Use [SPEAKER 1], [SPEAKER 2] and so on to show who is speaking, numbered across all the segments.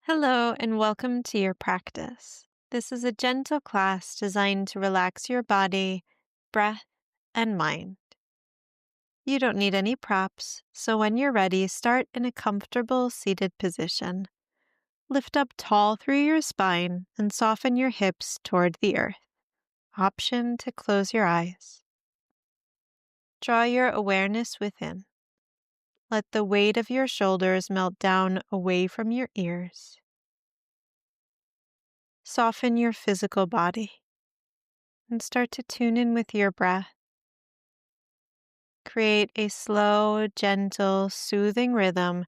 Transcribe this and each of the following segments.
[SPEAKER 1] Hello, and welcome to your practice. This is a gentle class designed to relax your body, breath, and mind. You don't need any props, so when you're ready, start in a comfortable seated position. Lift up tall through your spine and soften your hips toward the earth. Option to close your eyes. Draw your awareness within. Let the weight of your shoulders melt down away from your ears. Soften your physical body and start to tune in with your breath. Create a slow, gentle, soothing rhythm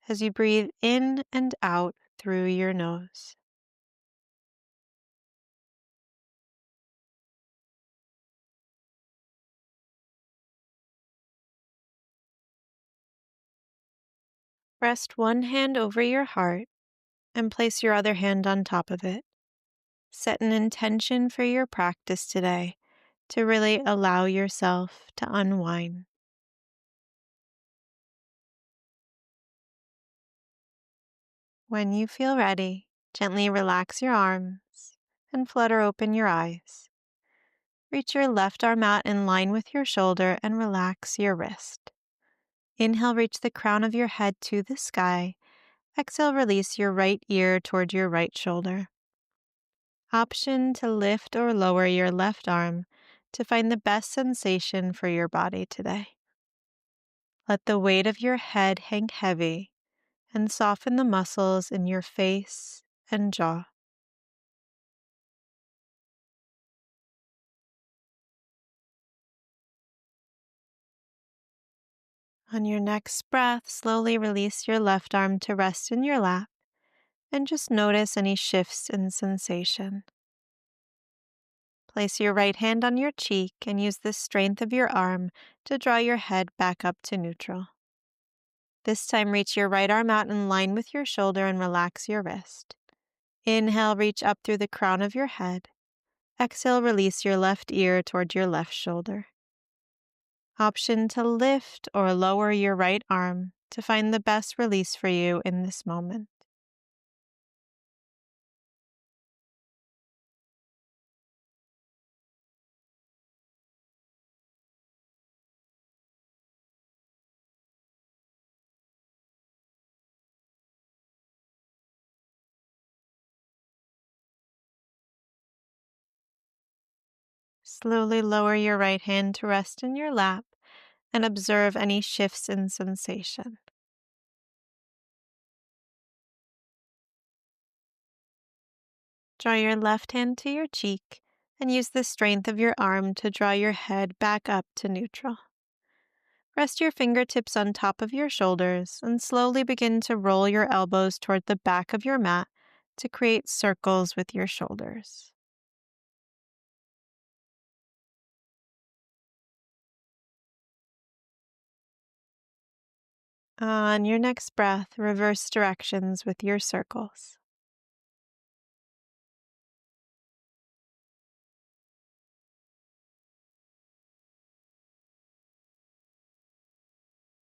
[SPEAKER 1] as you breathe in and out through your nose. Rest one hand over your heart and place your other hand on top of it. Set an intention for your practice today to really allow yourself to unwind. When you feel ready, gently relax your arms and flutter open your eyes. Reach your left arm out in line with your shoulder and relax your wrist. Inhale, reach the crown of your head to the sky. Exhale, release your right ear toward your right shoulder. Option to lift or lower your left arm to find the best sensation for your body today. Let the weight of your head hang heavy and soften the muscles in your face and jaw. On your next breath, slowly release your left arm to rest in your lap and just notice any shifts in sensation. Place your right hand on your cheek and use the strength of your arm to draw your head back up to neutral. This time, reach your right arm out in line with your shoulder and relax your wrist. Inhale, reach up through the crown of your head. Exhale, release your left ear toward your left shoulder. Option to lift or lower your right arm to find the best release for you in this moment. Slowly lower your right hand to rest in your lap and observe any shifts in sensation. Draw your left hand to your cheek and use the strength of your arm to draw your head back up to neutral. Rest your fingertips on top of your shoulders and slowly begin to roll your elbows toward the back of your mat to create circles with your shoulders. On your next breath, reverse directions with your circles.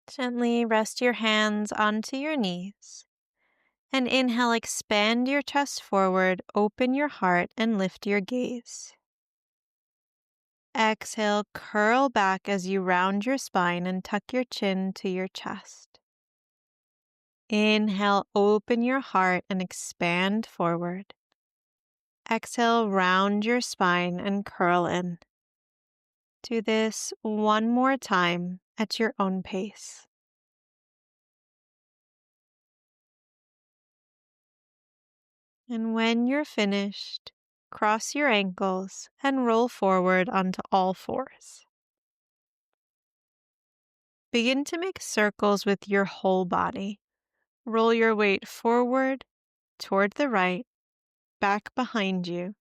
[SPEAKER 1] Gently rest your hands onto your knees. And inhale, expand your chest forward, open your heart, and lift your gaze. Exhale, curl back as you round your spine and tuck your chin to your chest. Inhale, open your heart and expand forward. Exhale, round your spine and curl in. Do this one more time at your own pace. And when you're finished, cross your ankles and roll forward onto all fours. Begin to make circles with your whole body. Roll your weight forward, toward the right, back behind you,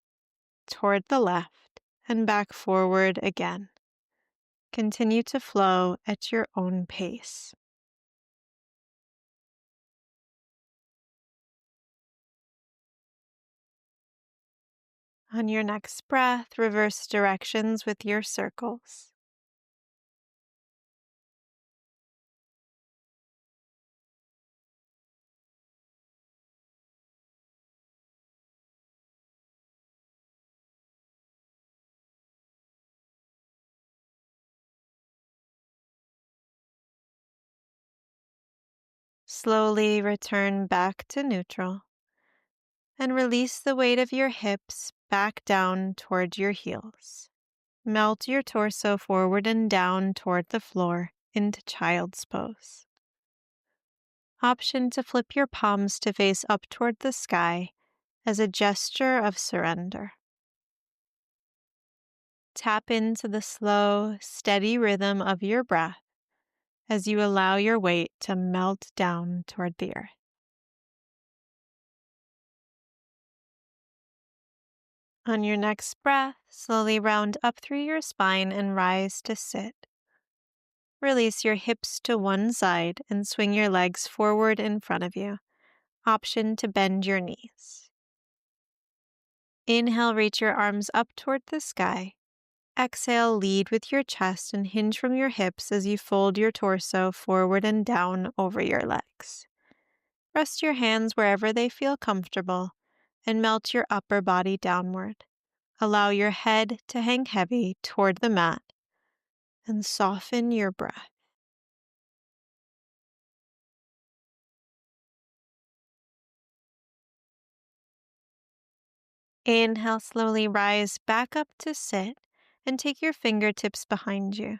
[SPEAKER 1] toward the left, and back forward again. Continue to flow at your own pace. On your next breath, reverse directions with your circles. Slowly return back to neutral and release the weight of your hips back down toward your heels. Melt your torso forward and down toward the floor into child's pose. Option to flip your palms to face up toward the sky as a gesture of surrender. Tap into the slow, steady rhythm of your breath as you allow your weight to melt down toward the earth. On your next breath, slowly round up through your spine and rise to sit. Release your hips to one side and swing your legs forward in front of you. Option to bend your knees. Inhale, reach your arms up toward the sky. Exhale, lead with your chest and hinge from your hips as you fold your torso forward and down over your legs. Rest your hands wherever they feel comfortable and melt your upper body downward. Allow your head to hang heavy toward the mat and soften your breath. Inhale, slowly rise back up to sit and take your fingertips behind you.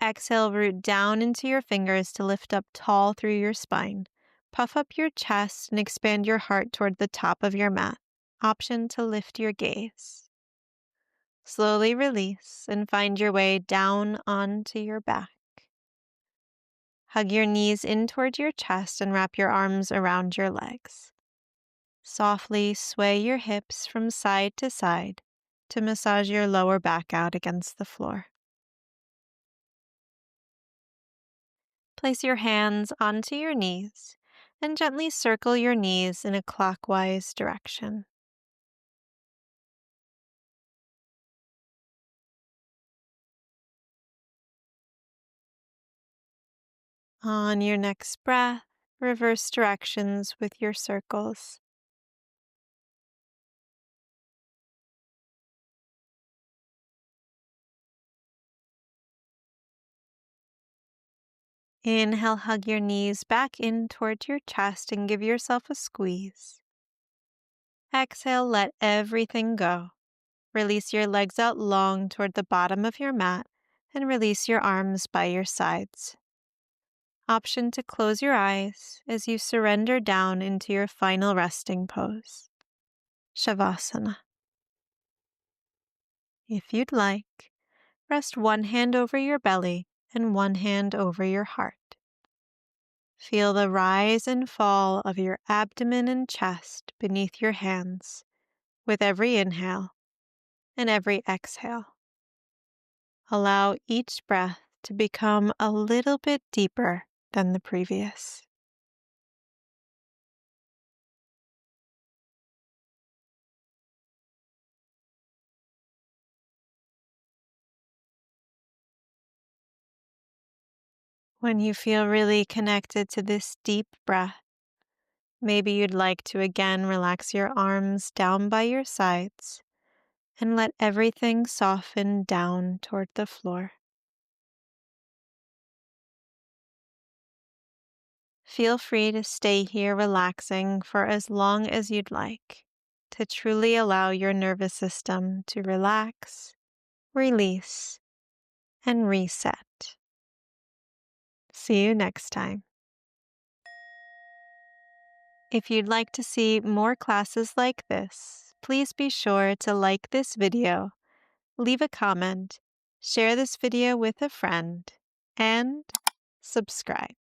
[SPEAKER 1] Exhale, root down into your fingers to lift up tall through your spine. Puff up your chest and expand your heart toward the top of your mat. Option to lift your gaze. Slowly release and find your way down onto your back. Hug your knees in toward your chest and wrap your arms around your legs. Softly sway your hips from side to massage your lower back out against the floor. Place your hands onto your knees and gently circle your knees in a clockwise direction. On your next breath, reverse directions with your circles. Inhale, hug your knees back in toward your chest and give yourself a squeeze. Exhale, let everything go. Release your legs out long toward the bottom of your mat and release your arms by your sides. Option to close your eyes as you surrender down into your final resting pose, Shavasana. If you'd like, rest one hand over your belly and one hand over your heart. Feel the rise and fall of your abdomen and chest beneath your hands with every inhale and every exhale. Allow each breath to become a little bit deeper than the previous. When you feel really connected to this deep breath, maybe you'd like to again relax your arms down by your sides and let everything soften down toward the floor. Feel free to stay here relaxing for as long as you'd like to truly allow your nervous system to relax, release, and reset. See you next time. If you'd like to see more classes like this, please be sure to like this video, leave a comment, share this video with a friend, and subscribe.